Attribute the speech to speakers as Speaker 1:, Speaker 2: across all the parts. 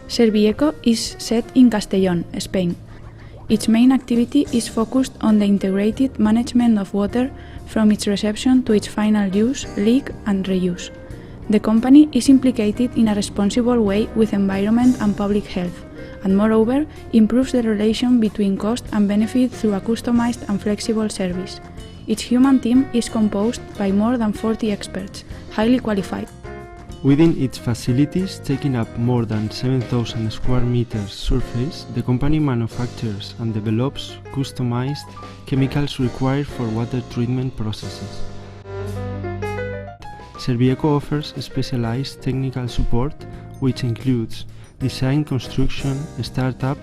Speaker 1: Servyeco is set in Castellón, Spain. Its main activity is focused on the integrated management of water from its reception to its final use, leak and reuse. The company is implicated in a responsible way with environment and public health, and moreover improves the relation between cost and benefit through a customized and flexible service. Its human team is composed by more than 40 experts, highly qualified.
Speaker 2: Within its facilities, taking up more than 7,000 square meters surface, the company manufactures and develops customized chemicals required for water treatment processes. Servyeco offers specialized technical support, which includes design, construction, startup,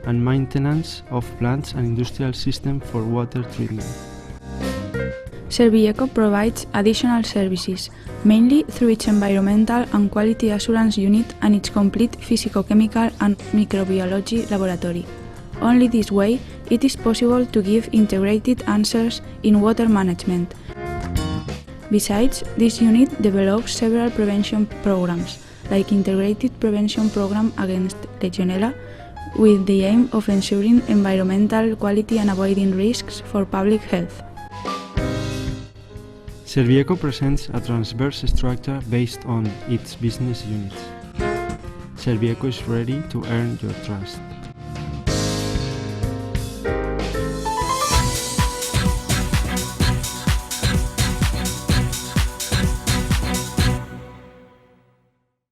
Speaker 2: and maintenance of plants and industrial systems for water treatment.
Speaker 1: Servyeco provides additional services, mainly through its environmental and quality assurance unit and its complete physicochemical and microbiology laboratory. Only this way it is possible to give integrated answers in water management. Besides, this unit develops several prevention programs, like Integrated Prevention Program against Legionella, with the aim of ensuring environmental quality and avoiding risks for public health.
Speaker 2: Servyeco presents a transverse structure based on its business units. Servyeco is ready to earn your trust.